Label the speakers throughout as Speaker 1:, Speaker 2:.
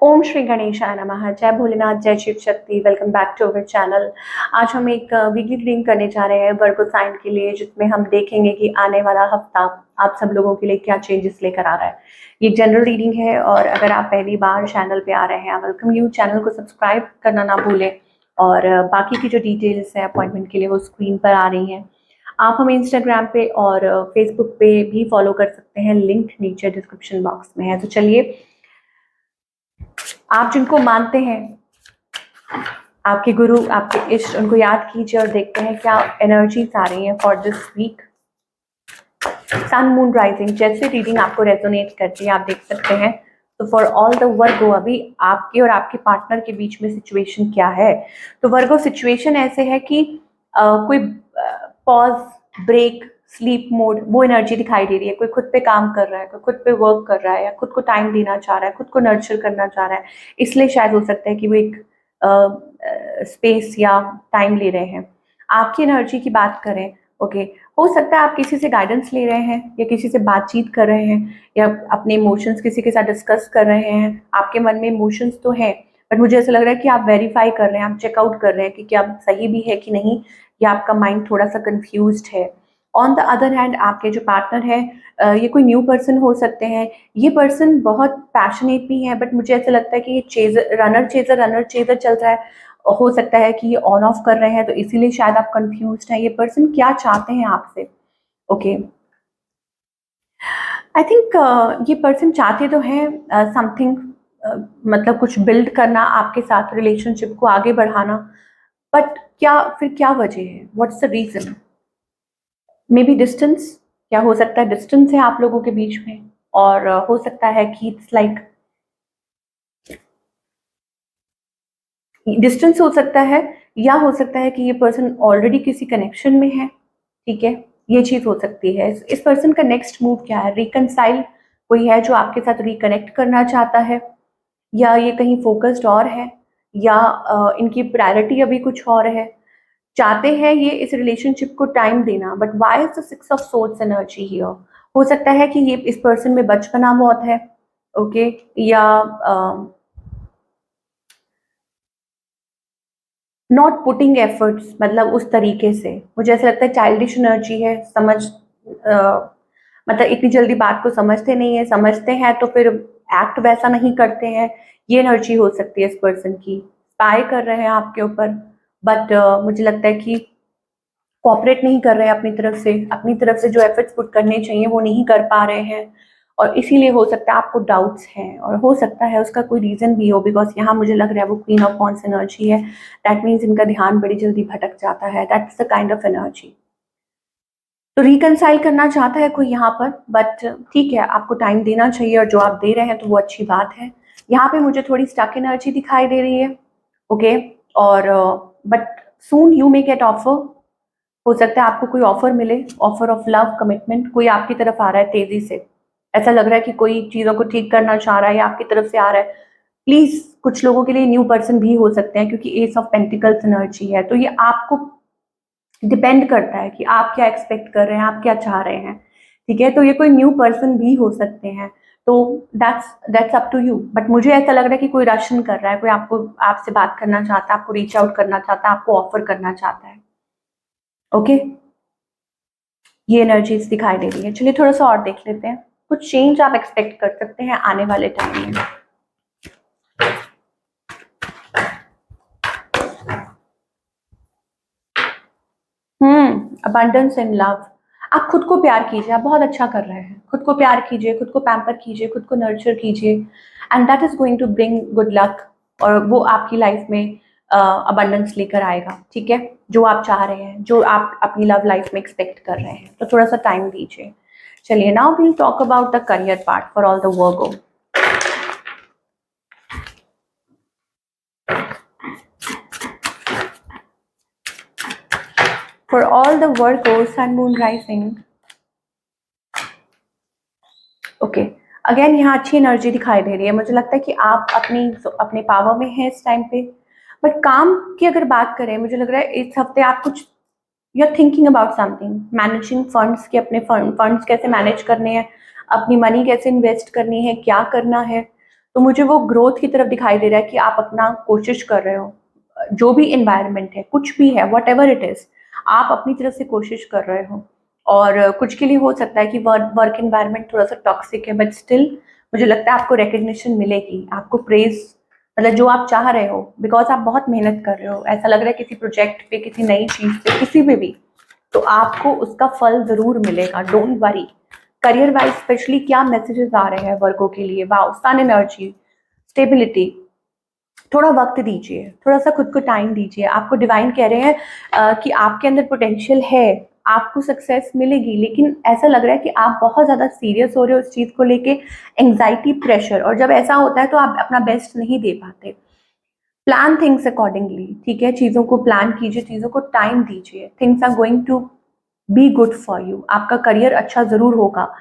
Speaker 1: ओम श्री गणेशाय नमः। जय भोलेनाथ, जय Shiv Shakti. Welcome back to our channel. आज हम एक वीकली रीडिंग करने जा रहे हैं वर्गो साइन के लिए, जिसमें हम देखेंगे कि आने वाला हफ्ता आप सब लोगों के लिए क्या चेंजेस लेकर आ रहा है। ये जनरल रीडिंग है और अगर आप पहली बार चैनल पे आ रहे हैं, वेलकम यू। चैनल को सब्सक्राइब करना ना भूलें और बाकी की जो डिटेल्स है अपॉइंटमेंट के लिए वो स्क्रीन पर आ रही हैं। आप हमें इंस्टाग्राम पे और फेसबुक पे भी फॉलो कर सकते हैं, लिंक नीचे डिस्क्रिप्शन बॉक्स में है। तो चलिए, आप जिनको मानते हैं, आपके गुरु, आपके इष्ट, उनको याद कीजिए और देखते हैं क्या एनर्जीज आ रही हैं for this week. Sun moon rising, जैसे रीडिंग आपको रेजोनेट करती है आप देख सकते हैं। तो फॉर ऑल द वर्गो, अभी आपके और आपके पार्टनर के बीच में सिचुएशन क्या है। तो वर्गो सिचुएशन ऐसे है कि कोई पॉज, ब्रेक, स्लीप मोड, वो एनर्जी दिखाई दे रही है। कोई खुद पे काम कर रहा है, कोई खुद पे वर्क कर रहा है, या खुद को टाइम देना चाह रहा है, खुद को नर्चर करना चाह रहा है। इसलिए शायद हो सकता है कि वो एक स्पेस या टाइम ले रहे हैं। आपकी एनर्जी की बात करें, ओके, हो सकता है आप किसी से गाइडेंस ले रहे हैं या किसी से बातचीत कर रहे हैं या अपने इमोशंस किसी के साथ डिस्कस कर रहे हैं। आपके मन में इमोशंस तो हैं, बट मुझे ऐसा लग रहा है कि आप वेरीफाई कर रहे हैं, आप चेकआउट कर रहे हैं कि क्या सही भी है कि नहीं, या आपका माइंड थोड़ा सा कंफ्यूज्ड है। ऑन द अदर हैंड, आपके जो पार्टनर है, ये कोई न्यू पर्सन हो सकते हैं। ये पर्सन बहुत पैशनेट भी है, बट मुझे ऐसा लगता है कि ये रनर चेजर चल रहा है। हो सकता है कि ये ऑन ऑफ कर रहे हैं, तो इसीलिए शायद आप कंफ्यूज्ड हैं। ये पर्सन क्या चाहते हैं आपसे, ओके। आई थिंक ये पर्सन चाहते तो हैं समथिंग, मतलब कुछ बिल्ड करना आपके साथ, रिलेशनशिप को आगे बढ़ाना। बट क्या वजह है, what's the reason. Maybe distance, क्या हो सकता है डिस्टेंस है आप लोगों के बीच में। और हो सकता है कि इट्स लाइक डिस्टेंस हो सकता है, या हो सकता है कि ये पर्सन ऑलरेडी किसी कनेक्शन में है। ठीक है, ये चीज हो सकती है। इस पर्सन का नेक्स्ट मूव क्या है, रिकनसाइल कोई है जो आपके साथ रिकनेक्ट करना चाहता है, या ये कहीं फोकस्ड और है, या इनकी प्रायोरिटी अभी कुछ और है। चाहते हैं ये इस रिलेशनशिप को टाइम देना, but why is the six of swords energy here. हो सकता है कि ये इस पर्सन में बचपना बहुत है, ओके, या नॉट पुटिंग एफर्ट्स, मतलब उस तरीके से मुझे ऐसा लगता है चाइल्डिश एनर्जी है। मतलब इतनी जल्दी बात को समझते नहीं है, समझते हैं तो फिर एक्ट वैसा नहीं करते हैं। ये एनर्जी हो सकती है इस पर्सन की। स्पाई कर रहे हैं आपके ऊपर, बट मुझे लगता है कि कोऑपरेट नहीं कर रहे हैं अपनी तरफ से जो एफर्ट्स पुट करने चाहिए वो नहीं कर पा रहे हैं। और इसीलिए हो सकता है आपको डाउट्स हैं, और हो सकता है उसका कोई रीजन भी हो, बिकॉज यहाँ मुझे लग रहा है वो क्वीन ऑफ वॉन्ड्स एनर्जी है। दैट मीन्स इनका ध्यान बड़ी जल्दी भटक जाता है। That's the kind of energy. तो रिकनसाइल करना चाहता है कोई यहाँ पर, बट ठीक है, आपको टाइम देना चाहिए और जो आप दे रहे हैं तो वो अच्छी बात है। यहाँ पे मुझे थोड़ी स्टक एनर्जी दिखाई दे रही है, ओके। और but soon you may get offer. हो सकता है आपको कोई ऑफर मिले, ऑफर ऑफ लव, कमिटमेंट, कोई आपकी तरफ आ रहा है तेजी से। ऐसा लग रहा है कि कोई चीजों को ठीक करना चाह रहा है या आपकी तरफ से आ रहा है। प्लीज, कुछ लोगों के लिए न्यू पर्सन भी हो सकते हैं, क्योंकि एस ऑफ पेंटिकल्स एनर्जी है। तो ये आपको डिपेंड करता है कि आप क्या एक्सपेक्ट कर रहे हैं, आप क्या चाह रहे हैं। ठीक है, तो ये कोई न्यू पर्सन भी हो सकते हैं। तो that's up to you. But मुझे ऐसा लग रहा है कि कोई रशन कर रहा है, कोई आपसे बात करना चाहता है, आपको रीच आउट करना चाहता है, आपको ऑफर करना चाहता है, ओके। ये एनर्जीज दिखाई दे रही है। चलिए थोड़ा सा और देख लेते हैं, कुछ चेंज आप एक्सपेक्ट कर सकते हैं आने वाले टाइम में। Abundance in love. आप खुद को प्यार कीजिए, आप बहुत अच्छा कर रहे हैं। खुद को प्यार कीजिए, खुद को पैम्पर कीजिए, खुद को नर्चर कीजिए, and that is going to bring good luck. और वो आपकी लाइफ में अबंडेंस लेकर आएगा। ठीक है, जो आप चाह रहे हैं, जो आप अपनी लव लाइफ में एक्सपेक्ट कर रहे हैं, तो थोड़ा सा टाइम दीजिए। चलिए, now we'll talk about the career part for all the Virgos. For all the Virgos, Sun, Moon, Rising. Okay, again यहाँ अच्छी एनर्जी दिखाई दे रही है। मुझे लगता है कि आप अपने पावर में हैं इस टाइम पे। बट काम की अगर बात करें, मुझे लग रहा है इस हफ्ते आप कुछ, you are thinking about something, managing funds के, अपने फंड्स कैसे मैनेज करने हैं, अपनी मनी कैसे इन्वेस्ट करनी है, क्या करना है। तो मुझे वो ग्रोथ की तरफ दिखाई दे रहा है कि आप अपना कोशिश कर रहे हो, जो भी एनवायरनमेंट है, कुछ भी है, वट एवर इट इज, आप अपनी तरफ से कोशिश कर रहे हो। और कुछ के लिए हो सकता है कि वर्क एनवायरनमेंट थोड़ा सा टॉक्सिक है, बट स्टिल मुझे लगता है आपको रिकग्निशन मिलेगी, आपको प्रेज, मतलब जो आप चाह रहे हो, बिकॉज आप बहुत मेहनत कर रहे हो, ऐसा लग रहा है किसी प्रोजेक्ट पे, किसी नई चीज पे, किसी पे भी, तो आपको उसका फल जरूर मिलेगा, don't worry. Career wise specially क्या मैसेजेस आ रहे हैं वर्गों के लिए, वाओ, सन एनर्जी, स्टेबिलिटी। थोड़ा वक्त दीजिए, थोड़ा सा खुद को टाइम दीजिए, आपको डिवाइन कह रहे हैं कि आपके अंदर पोटेंशियल है, आपको सक्सेस मिलेगी, लेकिन ऐसा लग रहा है कि आप बहुत ज़्यादा सीरियस हो रहे हो इस चीज़ को लेके, एंग्जाइटी, प्रेशर, और जब ऐसा होता है तो आप अपना बेस्ट नहीं दे पाते। प्लान थिंग्स अकॉर्डिंगली, ठीक है, चीज़ों को प्लान कीजिए, चीज़ों को टाइम दीजिए, things are going to be good for you, आपका करियर अच्छा ज़रूर होगा।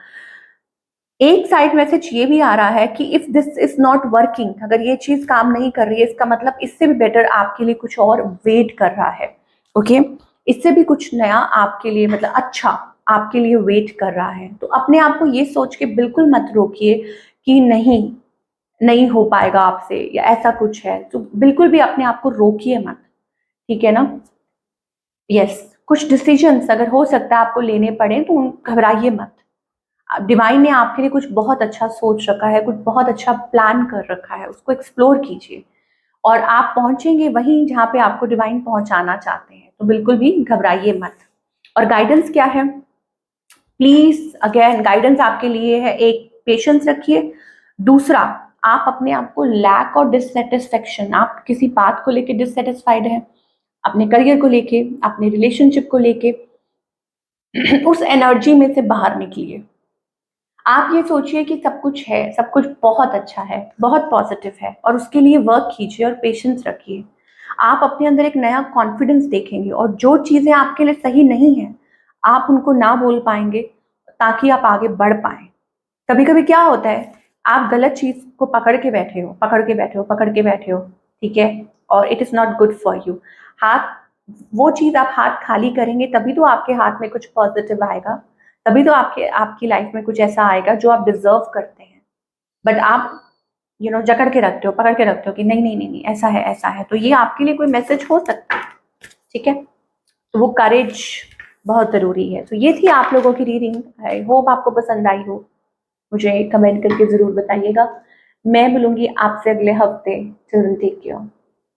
Speaker 1: एक साइड मैसेज ये भी आ रहा है कि if this is not working, अगर ये चीज काम नहीं कर रही है, इसका मतलब इससे भी बेटर आपके लिए कुछ और वेट कर रहा है। ओके, इससे भी कुछ नया आपके लिए, मतलब अच्छा आपके लिए वेट कर रहा है। तो अपने आप को ये सोच के बिल्कुल मत रोकिए कि नहीं, नहीं हो पाएगा आपसे, या ऐसा कुछ है, तो बिल्कुल भी अपने आप को रोकिए मत, ठीक है ना। यस, कुछ डिसीजंस अगर हो सकता है आपको लेने पड़े तो घबराइए मत। डिवाइन ने आपके लिए कुछ बहुत अच्छा सोच रखा है, कुछ बहुत अच्छा प्लान कर रखा है, उसको एक्सप्लोर कीजिए और आप पहुंचेंगे वहीं जहाँ पे आपको डिवाइन पहुंचाना चाहते हैं, तो बिल्कुल भी घबराइए मत। और गाइडेंस क्या है, प्लीज अगेन गाइडेंस आपके लिए है, एक, पेशेंस रखिए। दूसरा, आप अपने आप को लैक और डिससेटिस्फेक्शन, आप किसी बात को लेके डिससेटिस्फाइड हैं, अपने करियर को लेके, अपने रिलेशनशिप को लेके, उस एनर्जी में से बाहर निकलिए। आप ये सोचिए कि सब कुछ है, सब कुछ बहुत अच्छा है, बहुत पॉजिटिव है, और उसके लिए वर्क कीजिए और पेशेंस रखिए। आप अपने अंदर एक नया कॉन्फिडेंस देखेंगे, और जो चीज़ें आपके लिए सही नहीं है, आप उनको ना बोल पाएंगे, ताकि आप आगे बढ़ पाएं। कभी कभी क्या होता है, आप गलत चीज़ को पकड़ के बैठे हो, पकड़ के बैठे हो, पकड़ के बैठे हो, ठीक है, और it is not good for you. हाथ, वो चीज़ आप हाथ खाली करेंगे तभी तो आपके हाथ में कुछ पॉजिटिव आएगा, तभी तो आपकी लाइफ में कुछ ऐसा आएगा जो आप डिजर्व करते हैं। बट आप जकड़ के रखते हो, पकड़ के रखते हो कि नहीं नहीं नहीं नहीं, ऐसा है, ऐसा है, तो ये आपके लिए कोई मैसेज हो सकता है, ठीक है। तो वो करेज बहुत ज़रूरी है। तो ये थी आप लोगों की रीडिंग, आई होप आपको पसंद आई हो। मुझे कमेंट करके ज़रूर बताइएगा। मैं मिलूंगी आपसे अगले हफ्ते। Children take care.